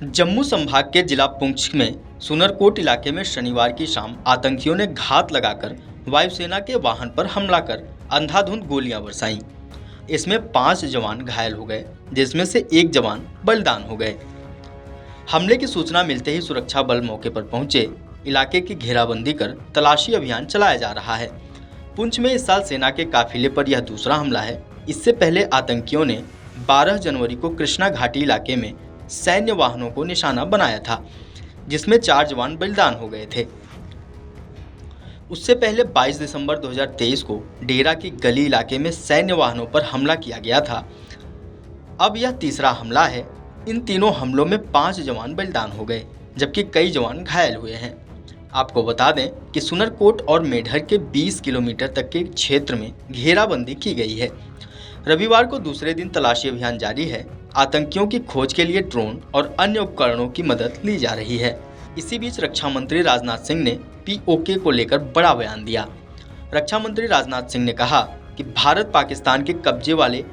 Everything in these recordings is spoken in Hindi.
जम्मू संभाग के जिला पुंछ में सुनरकोट इलाके में शनिवार की शाम आतंकियों ने घात लगाकर वायुसेना के वाहन पर हमला कर अंधाधुंध गोलियां बरसाईं। इसमें 5 जवान घायल हो गए, जिसमें से एक जवान बलिदान हो गए। हमले की सूचना मिलते ही सुरक्षा बल मौके पर पहुंचे। इलाके की घेराबंदी कर तलाशी अभियान चलाया जा रहा है। पुंछ में इस साल सेना के काफिले पर यह दूसरा हमला है। इससे पहले आतंकियों ने 12 जनवरी को कृष्णा घाटी इलाके में सैन्य वाहनों को निशाना बनाया था, जिसमें 4 जवान बलिदान हो गए थे। उससे पहले 22 दिसंबर 2023 को डेरा की गली इलाके में सैन्य वाहनों पर हमला किया गया था। अब यह तीसरा हमला है। इन तीनों हमलों में 5 जवान बलिदान हो गए, जबकि कई जवान घायल हुए हैं। आपको बता दें कि सुनरकोट और मेढर के 20 किलोमीटर तक के क्षेत्र में घेराबंदी की गई है। रविवार को दूसरे दिन तलाशी अभियान जारी है। आतंकियों की खोज के लिए ड्रोन और अन्य उपकरणों की मदद ली जा रही है। इसी बीच रक्षा मंत्री राजनाथ सिंह ने पीओके को लेकर बड़ा बयान दिया। रक्षा मंत्री राजनाथ सिंह ने कहा कि भारत पाकिस्तान के कब्जे वाले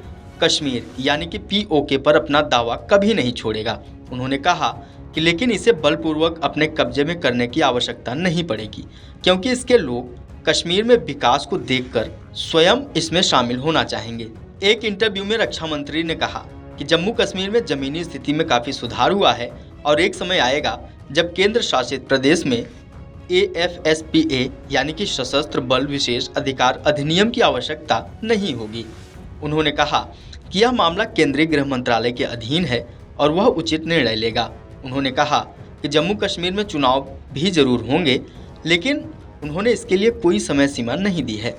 कश्मीर यानी कि पीओके पर अपना दावा कभी नहीं छोड़ेगा। उन्होंने कहा कि लेकिन इसे बलपूर्वक अपने कब्जे में करने की आवश्यकता नहीं पड़ेगी, क्योंकि इसके लोग कश्मीर में विकास को देखकर स्वयं इसमें शामिल होना चाहेंगे। एक इंटरव्यू में रक्षा मंत्री ने कहा कि जम्मू कश्मीर में जमीनी स्थिति में काफी सुधार हुआ है और एक समय आएगा जब केंद्र शासित प्रदेश में AFSPA यानी कि सशस्त्र बल विशेष अधिकार अधिनियम की आवश्यकता नहीं होगी। उन्होंने कहा कि यह मामला केंद्रीय गृह मंत्रालय के अधीन है और वह उचित निर्णय लेगा। उन्होंने कहा कि जम्मू कश्मीर में चुनाव भी जरूर होंगे, लेकिन उन्होंने इसके लिए कोई समय सीमा नहीं दी है।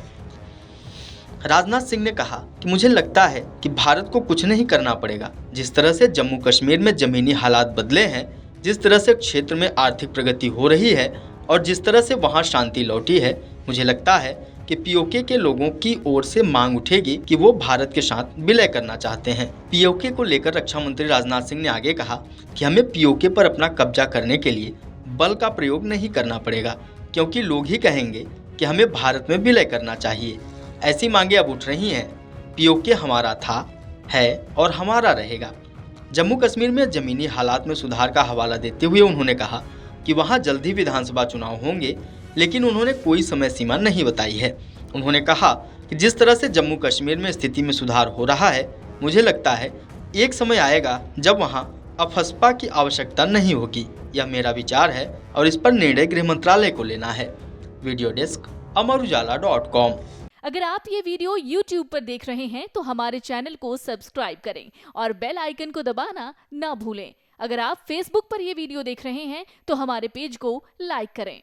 राजनाथ सिंह ने कहा कि मुझे लगता है कि भारत को कुछ नहीं करना पड़ेगा। जिस तरह से जम्मू कश्मीर में जमीनी हालात बदले हैं, जिस तरह से क्षेत्र में आर्थिक प्रगति हो रही है और जिस तरह से वहां शांति लौटी है, मुझे लगता है कि पीओके के लोगों की ओर से मांग उठेगी कि वो भारत के साथ विलय करना चाहते हैं। पीओके को लेकर रक्षा मंत्री राजनाथ सिंह ने आगे कहा कि हमें पीओके पर अपना कब्जा करने के लिए बल का प्रयोग नहीं करना पड़ेगा, क्योंकि लोग ही कहेंगे कि हमें भारत में विलय करना चाहिए। ऐसी मांगे अब उठ रही हैं। पीओके हमारा था, है और हमारा रहेगा। जम्मू कश्मीर में जमीनी हालात में सुधार का हवाला देते हुए उन्होंने कहा कि वहां जल्द ही विधानसभा चुनाव होंगे, लेकिन उन्होंने कोई समय सीमा नहीं बताई है। उन्होंने कहा कि जिस तरह से जम्मू कश्मीर में स्थिति में सुधार हो रहा है, मुझे लगता है एक समय आएगा जब वहां अफस्पा की आवश्यकता नहीं होगी। यह मेरा विचार है और इस पर निर्णय गृह मंत्रालय को लेना है। Video desk amarujala.com। अगर आप ये वीडियो YouTube पर देख रहे हैं तो हमारे चैनल को सब्सक्राइब करें और बेल आइकन को दबाना ना भूलें। अगर आप Facebook पर ये वीडियो देख रहे हैं तो हमारे पेज को लाइक करें।